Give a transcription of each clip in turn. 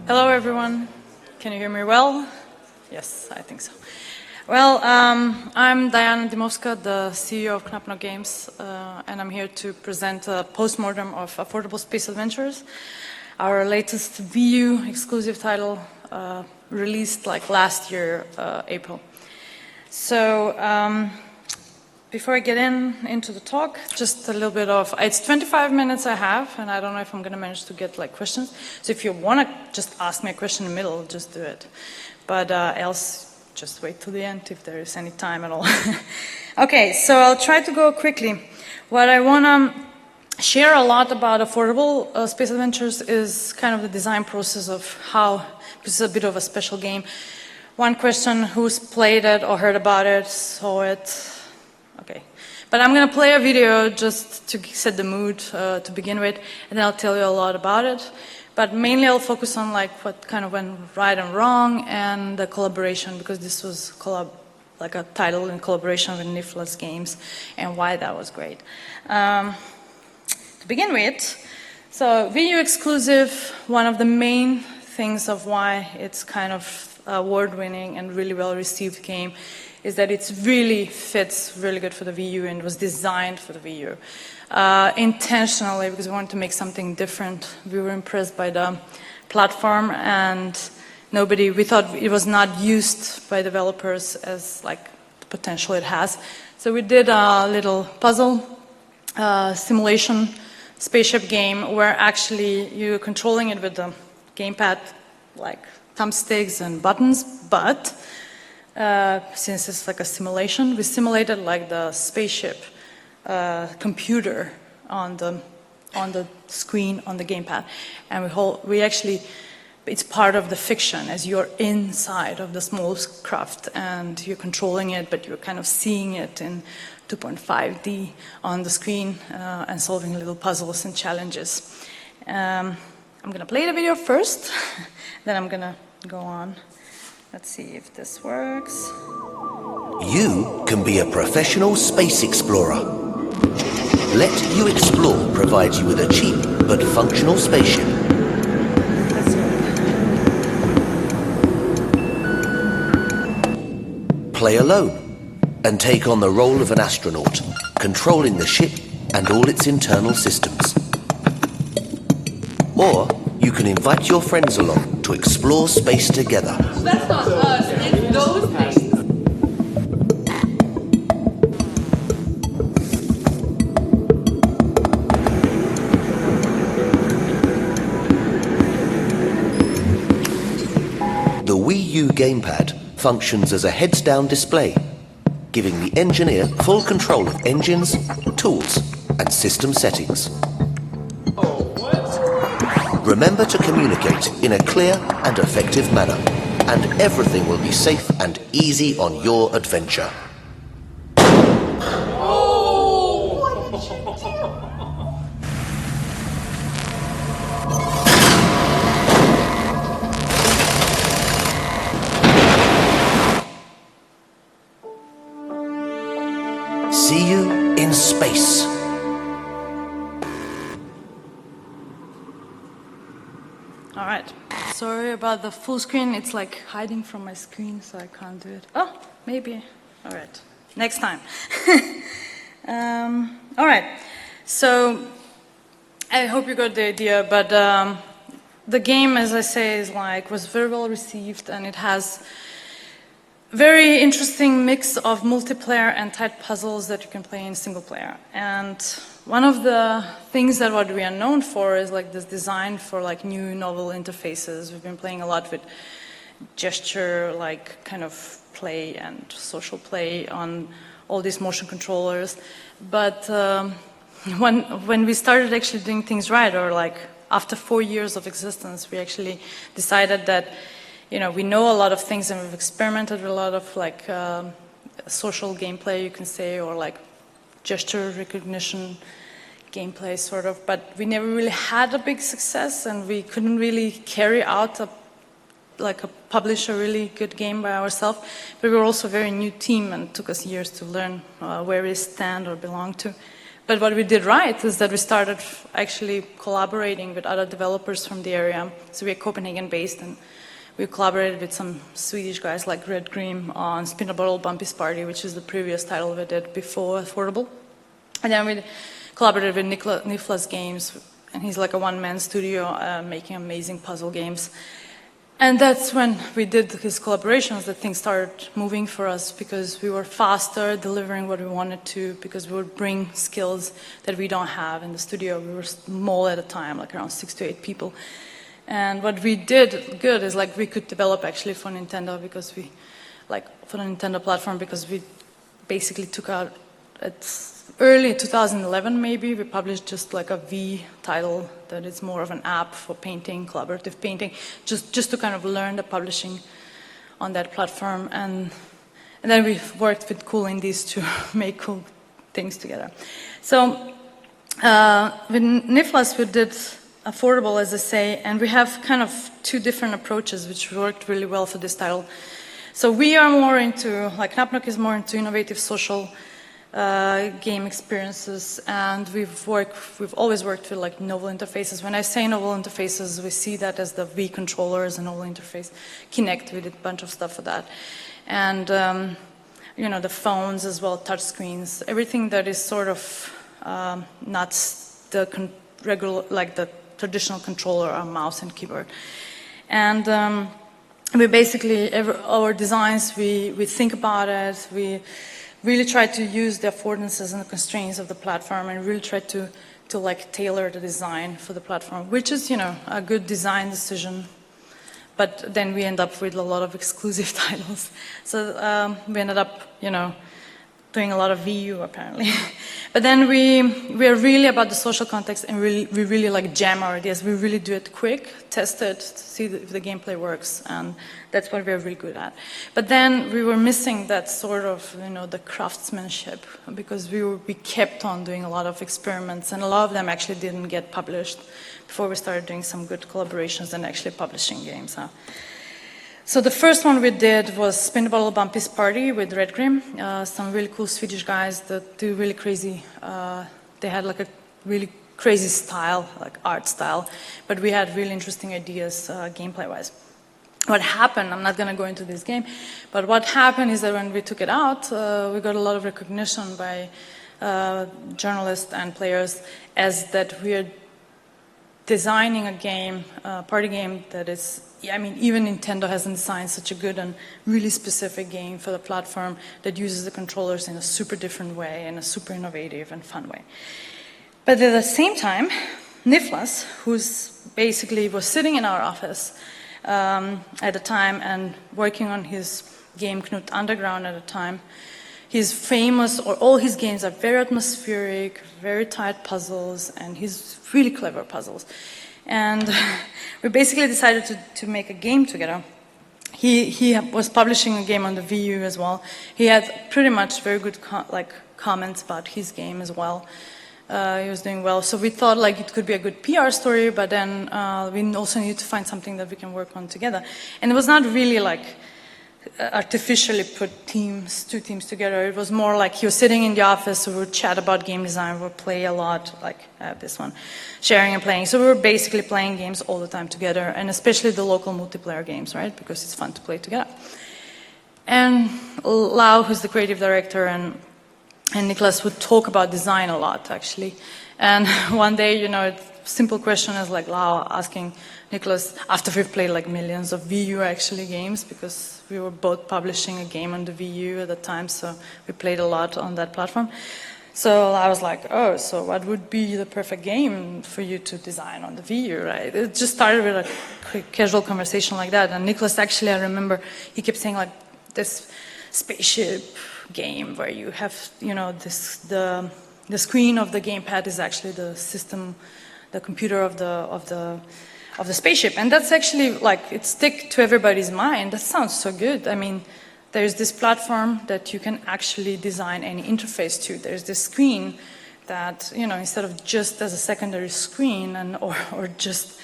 Hello, everyone. Can you hear me well? Yes, I think so. Well, I'm Dimovska, the CEO of Knapnok Games, and I'm here to present a postmortem of Affordable Space Adventures, our latest Wii U exclusive title released like last year, April. So, before I get into the talk, just a little bit of, it's 25 minutes I have, and I don't know if I'm going to manage to get like questions. So if you want to just ask me a question in the middle, just do it. But else, just wait till the end if there is any time at all. Okay, so I'll try to go quickly. What I want to share a lot about Affordable Space Adventures is kind of the design process of how, this is a bit of a special game. One question, who's played it or heard about it, saw it? Okay, but I'm going to play a video just to set the mood to begin with, and then I'll tell you a lot about it. But mainly I'll focus on like what kind of went right and wrong and the collaboration, because this was like a title in collaboration with Nifflas Games, and why that was great. To begin with, so Wii U exclusive, one of the main things of why it's kind of award-winning and really well-received game is that it really fits really good for the Wii U and was designed for the Wii U. Intentionally, because we wanted to make something different. We were impressed by the platform, and we thought it was not used by developers as like the potential it has. So we did a little puzzle simulation spaceship game where actually you're controlling it with the gamepad, like thumbsticks and buttons, but since it's like a simulation, we simulated like the spaceship computer on the screen on the gamepad, and we actually, it's part of the fiction as you're inside of the small craft and you're controlling it, but you're kind of seeing it in 2.5D on the screen and solving little puzzles and challenges. I'm gonna play the video first, then I'm gonna go on. Let's see if this works. You can be a professional space explorer. Let You Explore provide you with a cheap but functional spaceship. Play alone and take on the role of an astronaut, controlling the ship and all its internal systems. Or you can invite your friends along to explore space together. That's not us, it's those things. The Wii U gamepad functions as a heads-down display, giving the engineer full control of engines, tools, and system settings. Remember to communicate in a clear and effective manner, and everything will be safe and easy on your adventure. See you in space. All right, sorry about the full screen. It's like hiding from my screen, so I can't do it. Oh, maybe. All right, next time. All right, so I hope you got the idea, but the game, as I say, was very well received, and it has very interesting mix of multiplayer and tight puzzles that you can play in single player. And one of the things that what we are known for is like this design for like new novel interfaces. We've been playing a lot with gesture, like kind of play and social play on all these motion controllers. But when we started actually doing things right, or like after 4 years of existence, we actually decided that, you know, we know a lot of things and we've experimented with a lot of like social gameplay, you can say, or like gesture recognition gameplay sort of, but we never really had a big success, and we couldn't really carry out publish a really good game by ourselves. But we were also a very new team, and it took us years to learn where we stand or belong to. But what we did right is that we started actually collaborating with other developers from the area. So we're Copenhagen-based, and we collaborated with some Swedish guys like Red Cream on Spin a Bottle Bumpy's Party, which is the previous title we did before Affordable. And then we collaborated with Nifflas Games, and he's like a one-man studio making amazing puzzle games. And that's when we did his collaborations that things started moving for us, because we were faster delivering what we wanted to, because we would bring skills that we don't have in the studio. We were small at a time, like around 6 to 8 people. And what we did good is like we could develop actually for Nintendo, because we, like for the Nintendo platform, because we basically took out at early 2011 maybe, we published just like a V title that is more of an app for painting, collaborative painting, just to kind of learn the publishing on that platform. And then we worked with cool indies to make cool things together. So with Nifflas we did Affordable, as I say, and we have kind of 2 different approaches which worked really well for this title. So we are more into, like Knapnok is more into innovative social game experiences, and we've always worked with like novel interfaces. When I say novel interfaces, we see that as the Wii controller as a novel interface. Kinect, we did a bunch of stuff for that, and you know, the phones as well, touch screens, everything that is sort of not the regular, like the traditional controller or mouse and keyboard. And we basically our designs, we think about it, we really try to use the affordances and the constraints of the platform, and really try to like tailor the design for the platform, which is, you know, a good design decision. But then we end up with a lot of exclusive titles. So we ended up, you know, doing a lot of Wii U apparently. But then we are really about the social context, and we really like jam our ideas. We really do it quick, test it, see if the gameplay works, and that's what we're really good at. But then we were missing that sort of, you know, the craftsmanship, because we kept on doing a lot of experiments, and a lot of them actually didn't get published before we started doing some good collaborations and actually publishing games. Huh? So the first one we did was Spin a Bottle Bumpy's Party with Red Cream, some really cool Swedish guys that do really crazy, they had like a really crazy style, like art style, but we had really interesting ideas gameplay-wise. What happened, I'm not going to go into this game, but what happened is that when we took it out, we got a lot of recognition by journalists and players as that we are designing a game, party game that is, I mean, even Nintendo hasn't designed such a good and really specific game for the platform that uses the controllers in a super different way, in a super innovative and fun way. But at the same time, Nifflas, who's basically was sitting in our office at the time and working on his game Knut Underground at the time, he's famous, or all his games are very atmospheric, very tight puzzles, and he's really clever puzzles. And we basically decided to make a game together. He was publishing a game on the Wii U as well. He had pretty much very good comments about his game as well. He was doing well, so we thought like it could be a good PR story, but then we also needed to find something that we can work on together. And it was not really like artificially put two teams together. It was more like he was sitting in the office, so we would chat about game design, we would play a lot, like this one, sharing and playing. So we were basically playing games all the time together, and especially the local multiplayer games, right? Because it's fun to play together. And Lau, who's the creative director, and Nicklas would talk about design a lot, actually. And one day, you know, a simple question is like Lau asking Nicklas, after we've played like millions of Wii U actually games, because we were both publishing a game on the Wii U at the time, so we played a lot on that platform. So I was like, oh, so what would be the perfect game for you to design on the Wii U, right? It just started with a quick, casual conversation like that. And Nicklas actually, I remember, he kept saying like this spaceship game where you have, you know, the screen of the gamepad is actually the system, the computer of the spaceship. And that's actually like, it stick to everybody's mind. That sounds so good. I mean, there's this platform that you can actually design any interface to. There's this screen that, you know, instead of just as a secondary screen and or just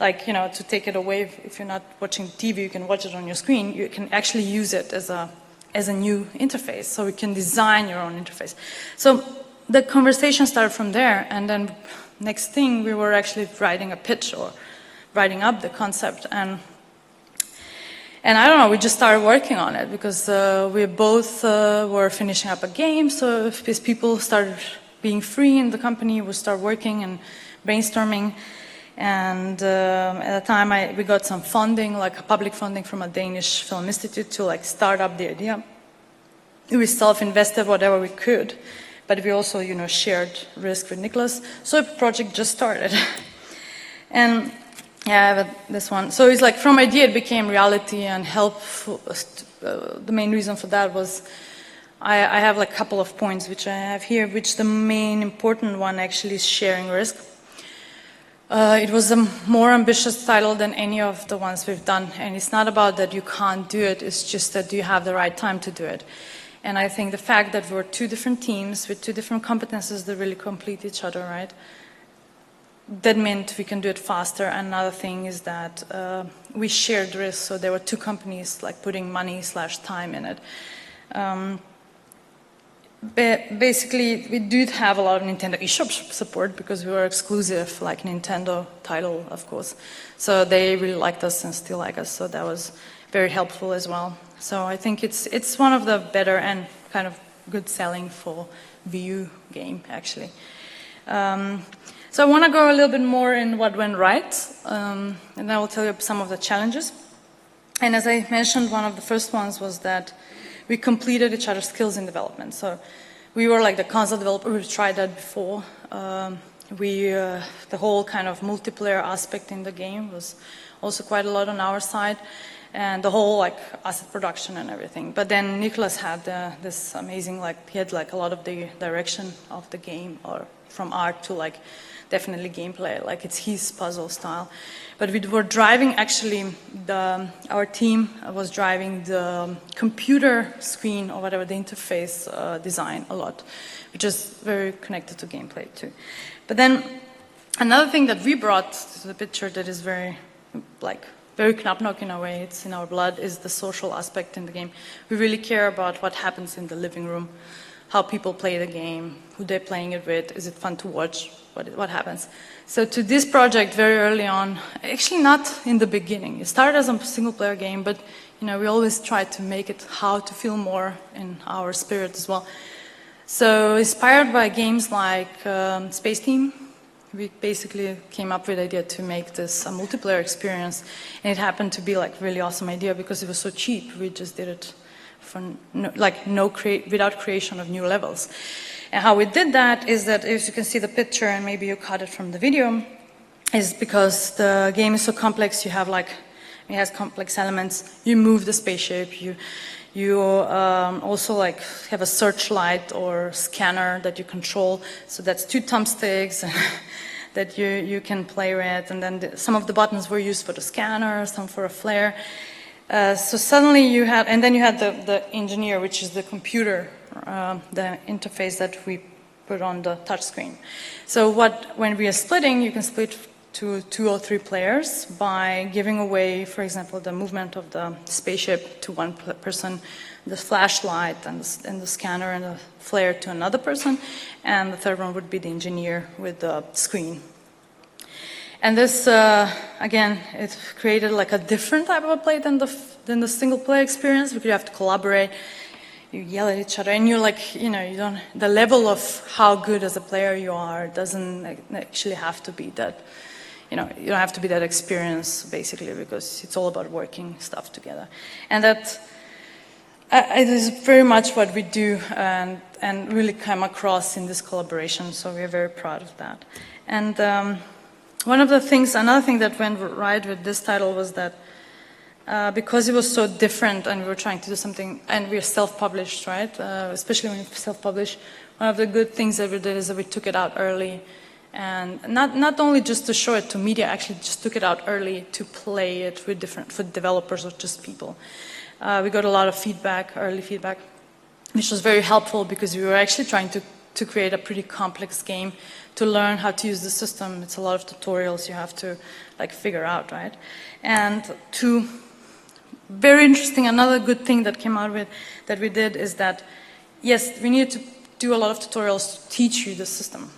like, you know, to take it away, if you're not watching TV, you can watch it on your screen. You can actually use it as a new interface. So you can design your own interface. So the conversation started from there, and then next thing we were actually writing a pitch or writing up the concept, and I don't know, we just started working on it because we both were finishing up a game, so if people started being free in the company, we started working and brainstorming. And at the time we got some funding, like public funding from a Danish film institute to like start up the idea. We self-invested whatever we could, but we also, you know, shared risk with Nifflas. So the project just started. And yeah, but this one. So it's like from idea it became reality and helpful. The main reason for that was I have like a couple of points which I have here, which the main important one actually is sharing risk. It was a more ambitious title than any of the ones we've done, and it's not about that you can't do it, it's just that you have the right time to do it. And I think the fact that we're two different teams with two different competences that really complete each other, right? That meant we can do it faster. Another thing is that we shared risk, so there were two companies like putting money/time in it. Basically, we did have a lot of Nintendo eShop support because we were exclusive, like Nintendo title, of course. So they really liked us and still like us, so that was very helpful as well. So I think it's one of the better and kind of good selling for Wii U game, actually. So I want to go a little bit more in what went right, and I will tell you some of the challenges. And as I mentioned, one of the first ones was that we completed each other's skills in development. So we were like the console developer, we've tried that before. The whole kind of multiplayer aspect in the game was also quite a lot on our side, and the whole like asset production and everything. But then Nifflas had this amazing, like he had like a lot of the direction of the game, or from art to like definitely gameplay, like it's his puzzle style. But we were driving, actually, our team was driving the computer screen or whatever, the interface design a lot, which is very connected to gameplay too. But then another thing that we brought to the picture that is very, like, very Knapnok in a way, it's in our blood, is the social aspect in the game. We really care about what happens in the living room, how people play the game, who they're playing it with, is it fun to watch, what happens. So to this project very early on, actually not in the beginning. It started as a single player game, but you know, we always tried to make it how to feel more in our spirit as well. So inspired by games like Space Team, we basically came up with the idea to make this a multiplayer experience, and it happened to be like really awesome idea because it was so cheap. We just did it for without creation of new levels. And how we did that is that, as you can see the picture, and maybe you caught it from the video, is because the game is so complex. You have like, it has complex elements. You move the spaceship. You also like have a searchlight or scanner that you control. So that's two thumbsticks that you can play with. And then some of the buttons were used for the scanner, some for a flare. So suddenly you had, and then you had the engineer, which is the computer, the interface that we put on the touch screen. So when we are splitting, you can split to 2 or 3 players by giving away, for example, the movement of the spaceship to one person, the flashlight and the scanner and the flare to another person, and the third one would be the engineer with the screen. And this, again, it created like a different type of a play than the single player experience, because you have to collaborate, you yell at each other, and you're like, you know, the level of how good as a player you are doesn't actually have to be that, you know, you don't have to be that experienced, basically, because it's all about working stuff together. And that it is very much what we do and really come across in this collaboration, so we're very proud of that. And another thing that went right with this title was that because it was so different and we were trying to do something, and we're self-published, right? Especially when you self-publish, one of the good things that we did is that we took it out early, and not only just to show it to media, actually just took it out early to play it with for developers or just people. We got a lot of feedback, early feedback, which was very helpful because we were actually trying to create a pretty complex game, to learn how to use the system. It's a lot of tutorials you have to like figure out, right? And very interesting, another good thing that came out with that we did is that, yes, we needed to do a lot of tutorials to teach you the system.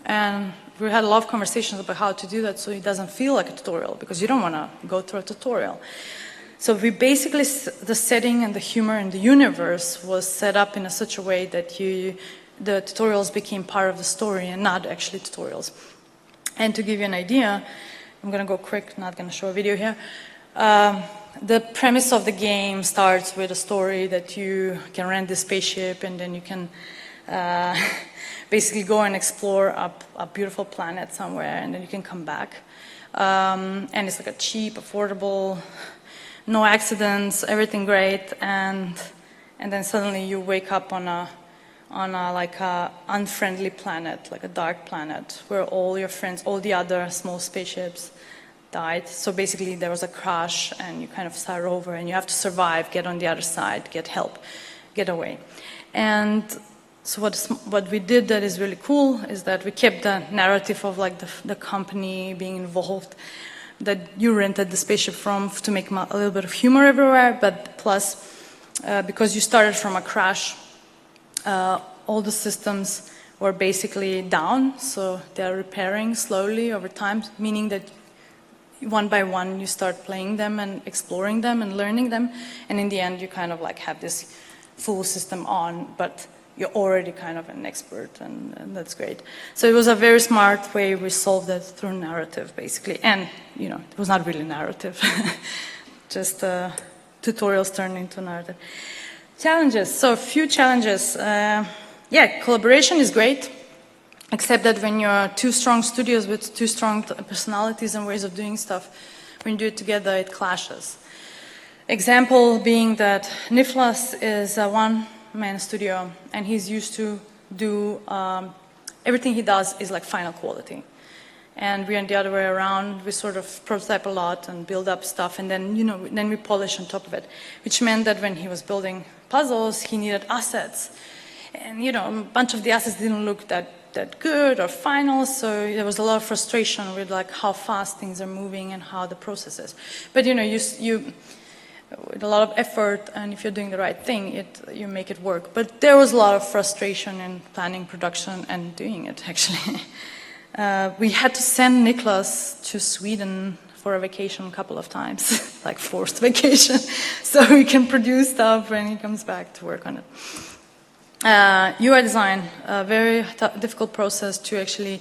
And we had a lot of conversations about how to do that so it doesn't feel like a tutorial, because you don't want to go through a tutorial. So we basically, the setting and the humor and the universe was set up in such a way that the tutorials became part of the story and not actually tutorials. And to give you an idea, I'm going to go quick, not going to show a video here. The premise of the game starts with a story that you can rent this spaceship and then you can basically go and explore a beautiful planet somewhere, and then you can come back. And it's like a cheap, affordable, no accidents, everything great, and then suddenly you wake up on a like a unfriendly planet, like a dark planet, where all your friends, all the other small spaceships died. So basically there was a crash and you kind of start over and you have to survive, get on the other side, get help, get away. And so what we did that is really cool is that we kept the narrative of like the company being involved, that you rented the spaceship from, to make a little bit of humor everywhere, but plus because you started from a crash, all the systems were basically down, so they're repairing slowly over time, meaning that one by one you start playing them and exploring them and learning them, and in the end you kind of like have this full system on, but you're already kind of an expert, and that's great. So it was a very smart way we solved it through narrative, basically, and you know, it was not really narrative, just tutorials turned into narrative. Challenges, so a few challenges. Yeah, collaboration is great, except that when you're two strong studios with two strong personalities and ways of doing stuff, when you do it together, it clashes. Example being that Nifflas is a one-man studio, and he's used to do, everything he does is like final quality. And we're the other way around. We sort of prototype a lot and build up stuff, and then, you know, then we polish on top of it, which meant that when he was building puzzles, he needed assets. And, you know, a bunch of the assets didn't look that good or final, so there was a lot of frustration with like how fast things are moving and how the process is. But, you know, you with a lot of effort, and if you're doing the right thing, you make it work. But there was a lot of frustration in planning production and doing it, actually. We had to send Nifflas to Sweden for a vacation a couple of times, like forced vacation, so we can produce stuff when he comes back to work on it. UI design, a very difficult process to actually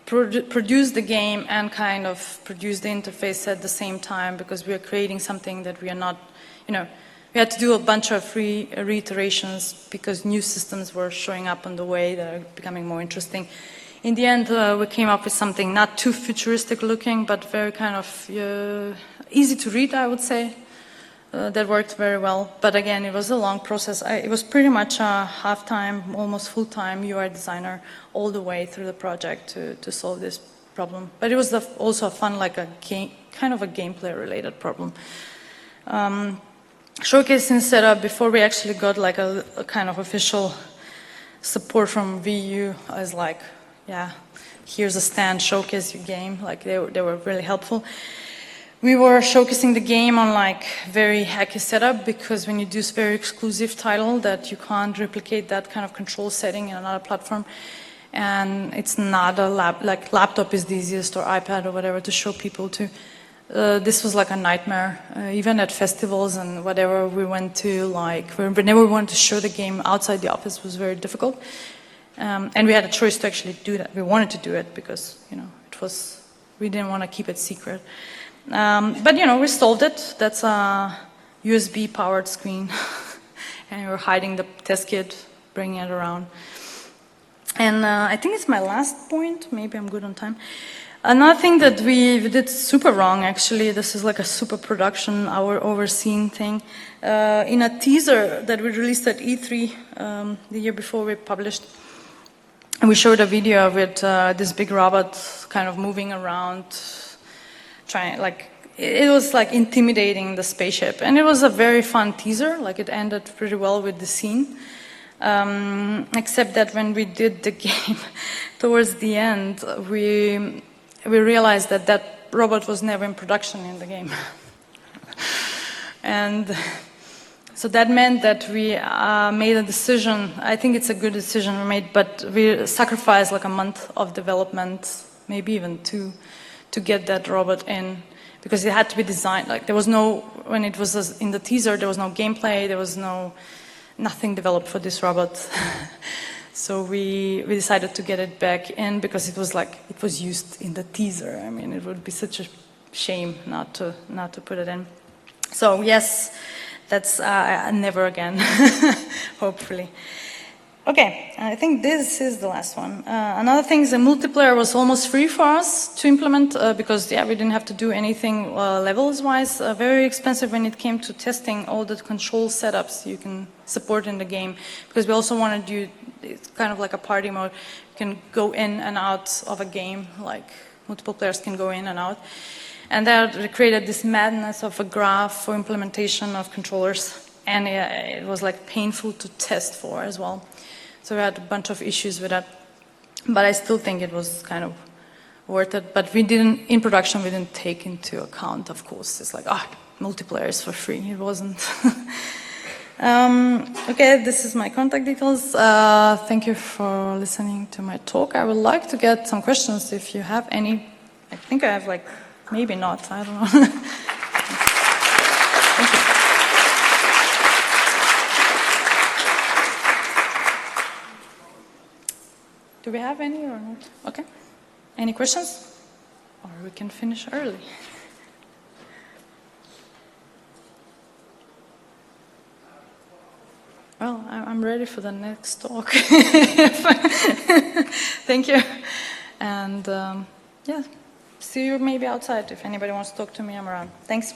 produce the game and kind of produce the interface at the same time, because we are creating something that we are not, you know, we had to do a bunch of reiterations because new systems were showing up on the way that are becoming more interesting. In the end, we came up with something not too futuristic looking, but very kind of easy to read, I would say. That worked very well. But again, it was a long process. It was pretty much a half-time, almost full-time UI designer all the way through the project to solve this problem. But it was also a fun, like a game, kind of a gameplay-related problem. Showcasing setup, before we actually got like a kind of official support from Wii U, I was like, yeah, here's a stand, showcase your game. Like they were really helpful. We were showcasing the game on like very hacky setup, because when you do this very exclusive title that you can't replicate that kind of control setting in another platform, and it's not a like laptop is the easiest, or iPad or whatever, to show people to. This was like a nightmare, even at festivals and whatever we went to, like whenever we wanted to show the game outside the office was very difficult. And we had a choice to actually do that. We wanted to do it because, you know, we didn't want to keep it secret. But, you know, we solved it. That's a USB powered screen. And we were hiding the test kit, bringing it around. And I think it's my last point. Maybe I'm good on time. Another thing that we did super wrong, actually, this is like a super production, our overseeing thing. In a teaser that we released at E3 the year before we published, we showed a video with this big robot kind of moving around, trying, like, it was like intimidating the spaceship. And it was a very fun teaser, like it ended pretty well with the scene. Except that when we did the game, towards the end, we realized that that robot was never in production in the game. And So that meant that we made a decision. I think it's a good decision we made, but we sacrificed like a month of development, maybe even 2, to get that robot in, because it had to be designed. Like there was no, when it was in the teaser, there was no gameplay, there was nothing developed for this robot. So we decided to get it back in because it was used in the teaser. I mean, it would be such a shame not to put it in. So yes, that's never again, hopefully. Okay, I think this is the last one. Another thing is the multiplayer was almost free for us to implement because we didn't have to do anything levels-wise. Very expensive when it came to testing all the control setups you can support in the game, because we also wanted you, it's kind of like a party mode. You can go in and out of a game, like multiple players can go in and out. And that created this madness of a graph for implementation of controllers, and it was like painful to test for as well. So we had a bunch of issues with that, but I still think it was kind of worth it. But we didn't, in production, we didn't take into account, of course, it's like, multiplayer is for free. It wasn't. Okay, this is my contact details. Thank you for listening to my talk. I would like to get some questions if you have any. I think I have like, maybe not, I don't know. Thank you. Do we have any or not? Okay. Any questions? Or we can finish early. Well, I'm ready for the next talk. Thank you. And yeah, see you maybe outside. If anybody wants to talk to me, I'm around. Thanks.